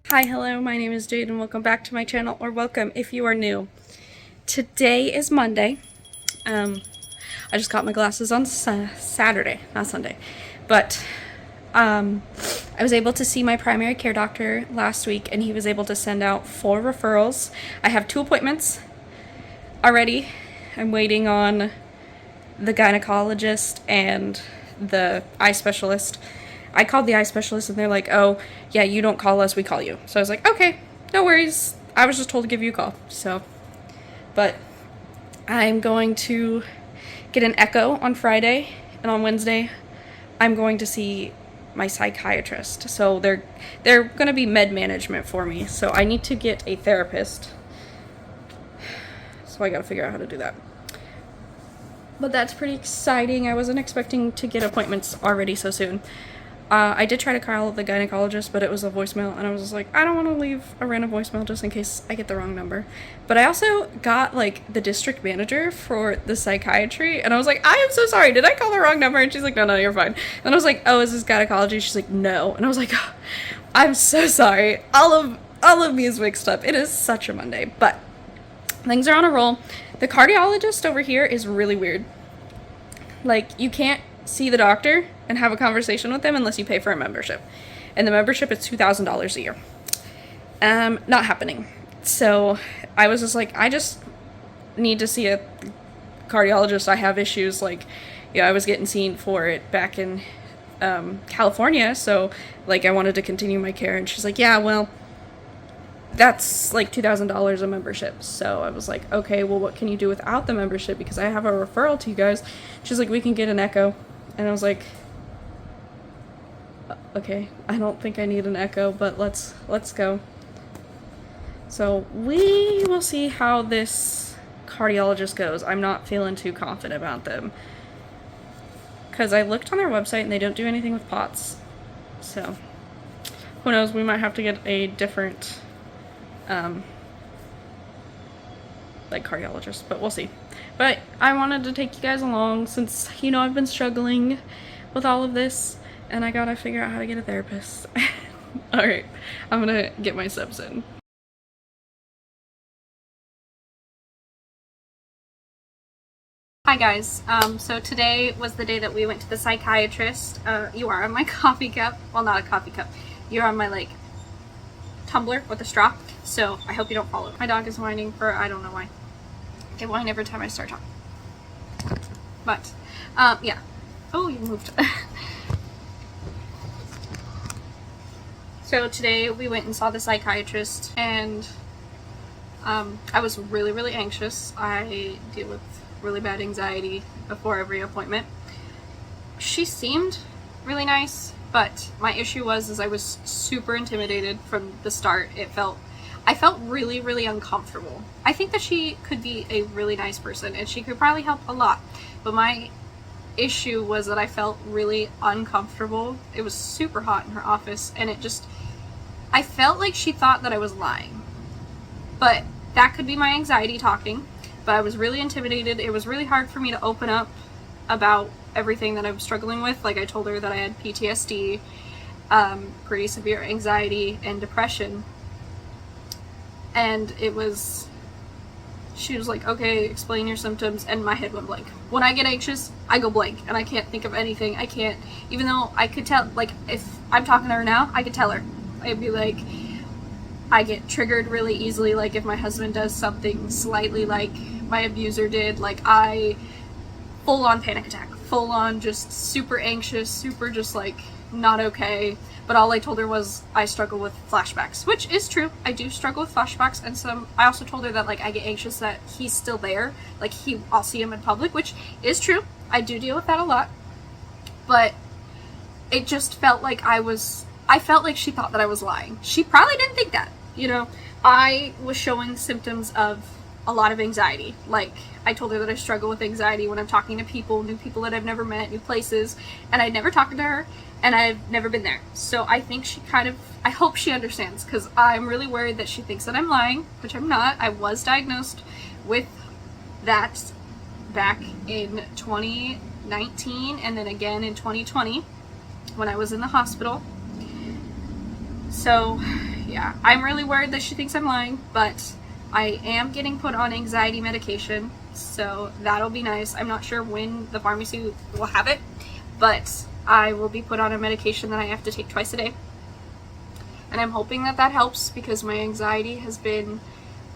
Hi, hello, my name is Jade and welcome back to my channel, or welcome if you are new. Today is Monday. I just got my glasses on Saturday, not Sunday. But I was able to see my primary care doctor last week and he was able to send out 4 referrals. I have 2 appointments already. I'm waiting on the gynecologist and the eye specialist. I called the eye specialist and they're like, oh, yeah, you don't call us, we call you. So I was like, okay, no worries. I was just told to give you a call. So, but I'm going to get an echo on Friday, and on Wednesday I'm going to see my psychiatrist. So they're going to be med management for me. So I need to get a therapist. So I got to figure out how to do that. But that's pretty exciting. I wasn't expecting to get appointments already so soon. I did try to call the gynecologist, but it was a voicemail, and I was just like, I don't want to leave a random voicemail just in case I get the wrong number. But I also got, like, the district manager for the psychiatry, and I was like, I am so sorry, did I call the wrong number? And she's like, no, you're fine. And I was like, oh, is this gynecology? She's like, no. And I was like, oh, I'm so sorry. All of me is mixed up. It is such a Monday, but things are on a roll. The cardiologist over here is really weird. Like, you can't see the doctor and have a conversation with them unless you pay for a membership. And the membership is $2,000 a year. Not happening. So I was just like, I just need to see a cardiologist. I have issues, like, I was getting seen for it back in California, so, like, I wanted to continue my care. And she's like, yeah, well, that's like $2,000 a membership. So I was like, okay, well, what can you do without the membership? Because I have a referral to you guys. She's like, we can get an echo. And I was like, okay, I don't think I need an echo, but let's go. So we will see how this cardiologist goes. I'm not feeling too confident about them, because I looked on their website and they don't do anything with POTS. So who knows, we might have to get a different like cardiologist, but we'll see. But I wanted to take you guys along since, I've been struggling with all of this and I gotta figure out how to get a therapist. Alright, I'm gonna get my subs in. Hi guys, so today was the day that we went to the psychiatrist. You are on my coffee cup. Well, not a coffee cup. You're on my, like, tumbler with a straw. So I hope you don't fall over. My dog is whining for, I don't know why. They whine every time I start talking. But, yeah. Oh, you moved. So today we went and saw the psychiatrist, and I was really, really anxious. I deal with really bad anxiety before every appointment. She seemed really nice, but my issue was I was super intimidated from the start. I felt really, really uncomfortable. I think that she could be a really nice person and she could probably help a lot, but my issue was that I felt really uncomfortable. It was super hot in her office, and I felt like she thought that I was lying. But that could be my anxiety talking, but I was really intimidated. It was really hard for me to open up about everything that I'm struggling with. Like, I told her that I had PTSD, pretty severe anxiety and depression. And she was like, okay, explain your symptoms, and my head went blank. When I get anxious, I go blank, and I can't think of anything. I can't, even though I could tell, like, if I'm talking to her now, I could tell her. I'd be like, I get triggered really easily, like, if my husband does something slightly like my abuser did, like, I full-on panic attack, full-on just super anxious, super just, like, not okay. But all I told her was I struggle with flashbacks, which is true. I do struggle with flashbacks, and I also told her that, like, I get anxious that he's still there, like, I'll see him in public, which is true. I do deal with that a lot, but it just felt like I felt like she thought that I was lying. She probably didn't think that, I was showing symptoms of a lot of anxiety. Like, I told her that I struggle with anxiety when I'm talking to people, new people that I've never met, new places, and I'd never talked to her, and I've never been there. So I think I hope she understands, because I'm really worried that she thinks that I'm lying, which I'm not. I was diagnosed with that back in 2019, and then again in 2020 when I was in the hospital. So yeah, I'm really worried that she thinks I'm lying, but I am getting put on anxiety medication, so that'll be nice. I'm not sure when the pharmacy will have it, but I will be put on a medication that I have to take twice a day. And I'm hoping that that helps because my anxiety has been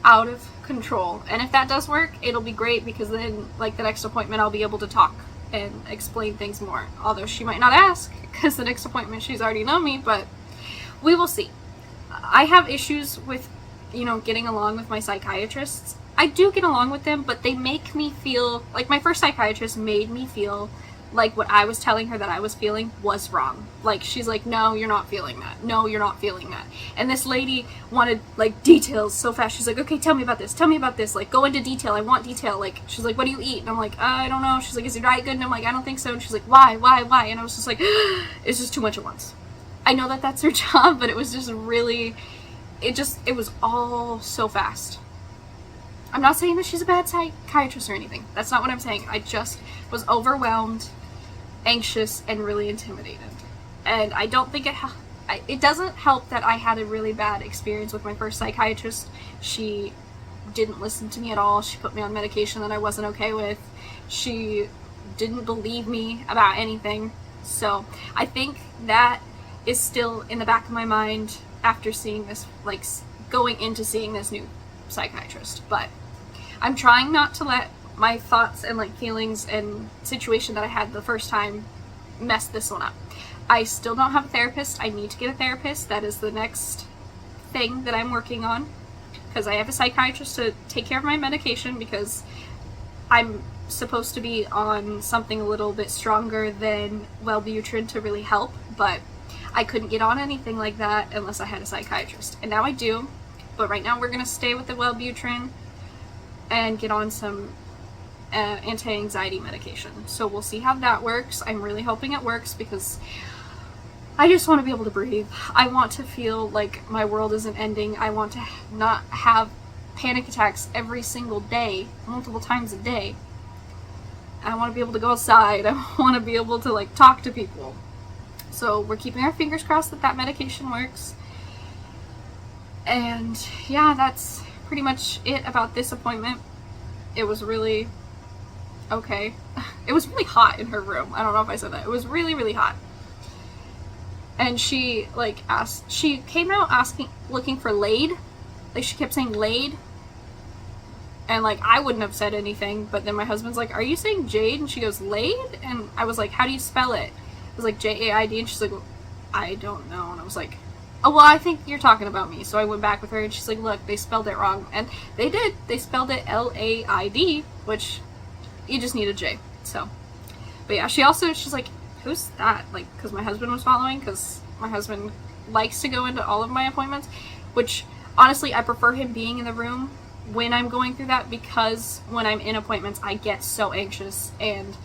out of control. And if that does work, it'll be great because then, like, the next appointment I'll be able to talk and explain things more. Although she might not ask because the next appointment she's already known me, but we will see. I have issues with, you know, getting along with my psychiatrists. I do get along with them, but they make me feel like my first psychiatrist made me feel like what I was telling her that I was feeling was wrong. Like, she's like, no, you're not feeling that. No, you're not feeling that. And this lady wanted, like, details so fast. She's like, okay, tell me about this. Tell me about this. Like, go into detail. I want detail. Like, she's like, what do you eat? And I'm like, I don't know. She's like, is your diet good? And I'm like, I don't think so. And she's like, why? And I was just like, it's just too much at once. I know that that's her job, but it was just really, it was all so fast. I'm not saying that she's a bad psychiatrist or anything. That's not what I'm saying. I just was overwhelmed, anxious, and really intimidated. And I don't think it doesn't help that I had a really bad experience with my first psychiatrist. She didn't listen to me at all. She put me on medication that I wasn't okay with. She didn't believe me about anything. So I think that is still in the back of my mind after seeing this, like, going into seeing this new psychiatrist. But I'm trying not to let my thoughts and, like, feelings and situation that I had the first time mess this one up. I still don't have a therapist. I need to get a therapist. That is the next thing that I'm working on, because I have a psychiatrist to take care of my medication, because I'm supposed to be on something a little bit stronger than Wellbutrin to really help, but I couldn't get on anything like that unless I had a psychiatrist. And now I do, but right now we're going to stay with the Wellbutrin and get on some anti-anxiety medication. So we'll see how that works. I'm really hoping it works because I just want to be able to breathe. I want to feel like my world isn't ending. I want to not have panic attacks every single day, multiple times a day. I want to be able to go outside. I want to be able to, like, talk to people. So we're keeping our fingers crossed that that medication works. And yeah, that's pretty much it about this appointment. It was really okay. It was really hot in her room. I don't know if I said that. It was really, really hot. And she, like, she came out looking for Laid. Like, she kept saying Laid. And, like, I wouldn't have said anything, but then my husband's like, are you saying Jade? And she goes, Laid? And I was like, how do you spell it? It was like Jaid, and she's like, well, I don't know. And I was like, oh, well, I think you're talking about me. So I went back with her, and she's like, look, they spelled it wrong. And they did. They spelled it Laid, which you just need a J. So, but yeah, she's like, who's that? Like, because my husband was following, because my husband likes to go into all of my appointments, which, honestly, I prefer him being in the room when I'm going through that, because when I'm in appointments, I get so anxious, and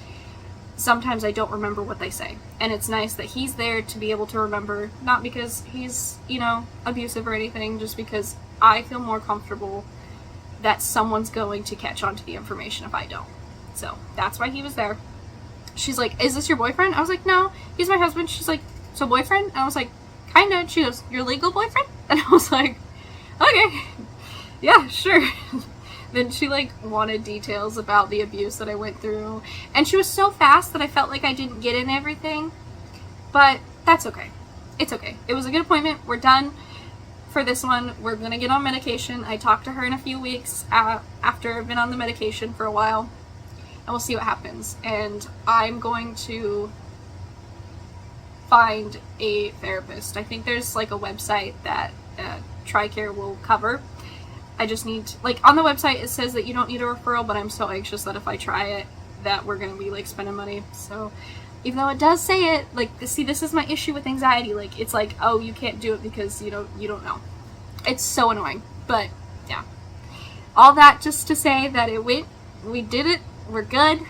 sometimes I don't remember what they say. And it's nice that he's there to be able to remember, not because he's, you know, abusive or anything, just because I feel more comfortable that someone's going to catch on to the information if I don't. So that's why he was there. She's like, is this your boyfriend? I was like, no, he's my husband. She's like, so boyfriend? And I was like, kinda. And she goes, your legal boyfriend? And I was like, okay, yeah, sure. Then she, like, wanted details about the abuse that I went through. And she was so fast that I felt like I didn't get in everything. But that's okay. It's okay. It was a good appointment. We're done for this one. We're going to get on medication. I talked to her in a few weeks after I've been on the medication for a while. And we'll see what happens. And I'm going to find a therapist. I think there's, like, a website that TRICARE will cover. I just need to, like, on the website it says that you don't need a referral, but I'm so anxious that if I try it, that we're going to be, like, spending money. So, even though it does say it, like, see, this is my issue with anxiety. Like, it's like, oh, you can't do it because you don't know. It's so annoying. But, yeah. All that just to say that it went, we did it, we're good.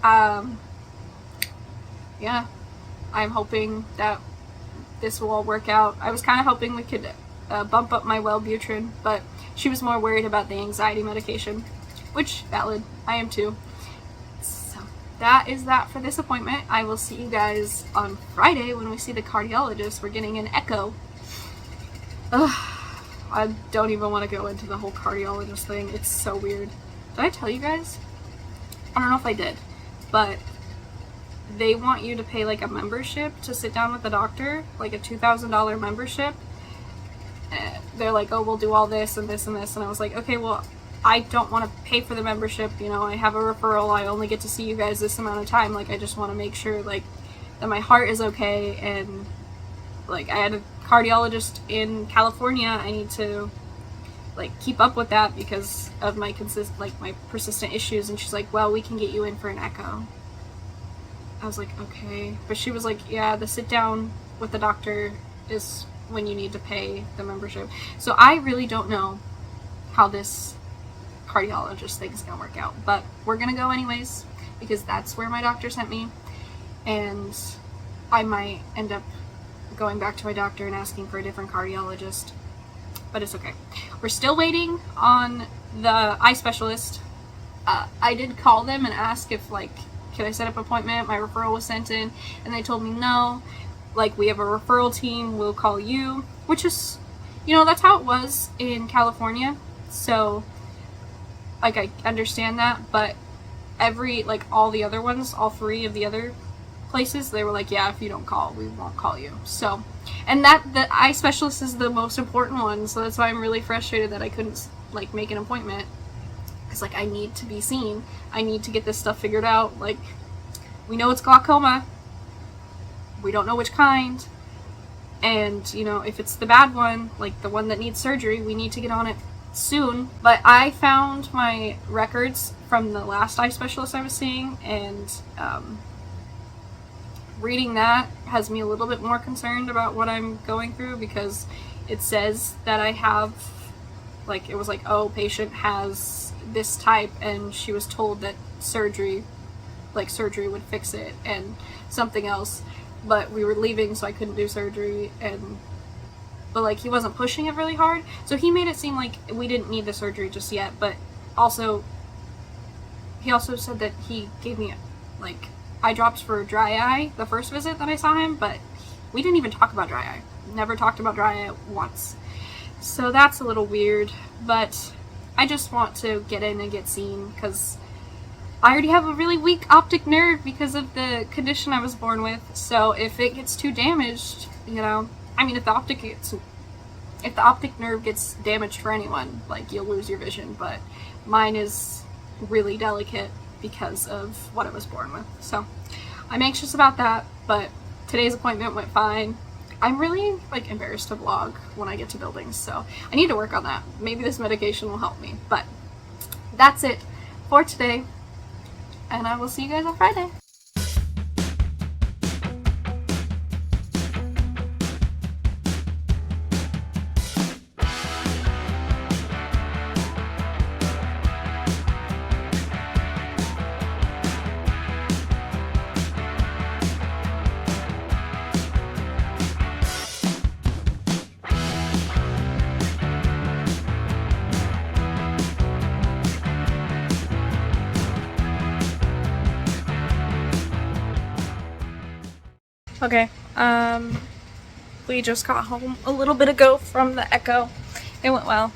Yeah. I'm hoping that this will all work out. I was kind of hoping we could bump up my Wellbutrin, but she was more worried about the anxiety medication, which, valid. I am too. So that is that for this appointment. I will see you guys on Friday when we see the cardiologist. We're getting an echo. I don't even want to go into the whole cardiologist thing. It's so weird. Did I tell you guys? I don't know if I did, but they want you to pay like a membership to sit down with the doctor, like a $2,000 membership. They're like, oh, we'll do all this and this and this. And I was like, okay, well, I don't want to pay for the membership. You know, I have a referral. I only get to see you guys this amount of time. Like, I just want to make sure, like, that my heart is okay. And, like, I had a cardiologist in California. I need to, like, keep up with that because of my my persistent issues. And she's like, well, we can get you in for an echo. I was like, okay. But she was like, yeah, the sit down with the doctor is when you need to pay the membership. So I really don't know how this cardiologist thing's gonna work out, but we're gonna go anyways because that's where my doctor sent me, and I might end up going back to my doctor and asking for a different cardiologist, but it's okay. We're still waiting on the eye specialist. I did call them and ask if, like, can I set up an appointment? My referral was sent in, and they told me no. Like, we have a referral team, we'll call you, which is, you know, that's how it was in California. So, like, I understand that, but all the other ones, all 3 of the other places, they were like, yeah, if you don't call, we won't call you. So, and the eye specialist is the most important one, so that's why I'm really frustrated that I couldn't, like, make an appointment. Because, like, I need to be seen. I need to get this stuff figured out. Like, we know it's glaucoma. We don't know which kind, and, you know, if it's the bad one, like the one that needs surgery, we need to get on it soon. But I found my records from the last eye specialist I was seeing, and reading that has me a little bit more concerned about what I'm going through, because it says that I have, like, it was like, oh, patient has this type, and she was told that surgery would fix it, and something else. But we were leaving, so I couldn't do surgery, but, like, he wasn't pushing it really hard, so he made it seem like we didn't need the surgery just yet. But he also said that he gave me, like, eye drops for dry eye the first visit that I saw him, but we didn't even talk about dry eye. Never talked about dry eye once. So that's a little weird, but I just want to get in and get seen, because I already have a really weak optic nerve because of the condition I was born with. So if it gets too damaged, you know, I mean, if the optic nerve gets damaged for anyone, like, you'll lose your vision, but mine is really delicate because of what I was born with. So I'm anxious about that, but today's appointment went fine. I'm really, like, embarrassed to vlog when I get to buildings, so I need to work on that. Maybe this medication will help me, but that's it for today. And I will see you guys on Friday. Okay, we just got home a little bit ago from the echo. It went well,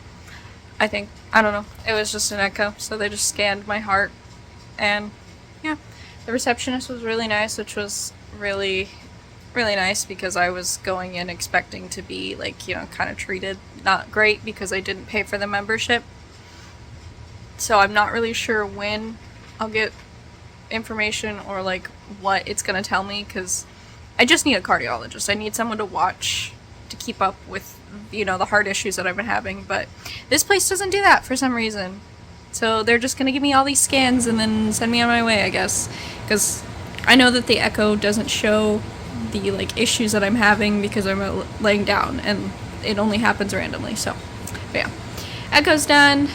I think. I don't know. It was just an echo, so they just scanned my heart. And, yeah, the receptionist was really nice, which was really, really nice, because I was going in expecting to be, like, you know, kind of treated not great because I didn't pay for the membership. So I'm not really sure when I'll get information or, like, what it's gonna tell me, because I just need a cardiologist. I need someone to watch, to keep up with, you know, the heart issues that I've been having, but this place doesn't do that for some reason. So they're just gonna give me all these scans and then send me on my way, I guess, because I know that the echo doesn't show the, like, issues that I'm having because I'm laying down, and it only happens randomly. So, but yeah, echo's done,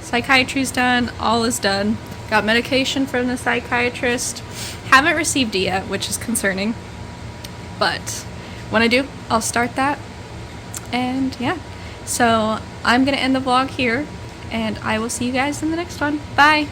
psychiatry's done, all is done. Got medication from the psychiatrist. Haven't received it yet, which is concerning. But when I do, I'll start that. And yeah, so I'm gonna end the vlog here, and I will see you guys in the next one. Bye!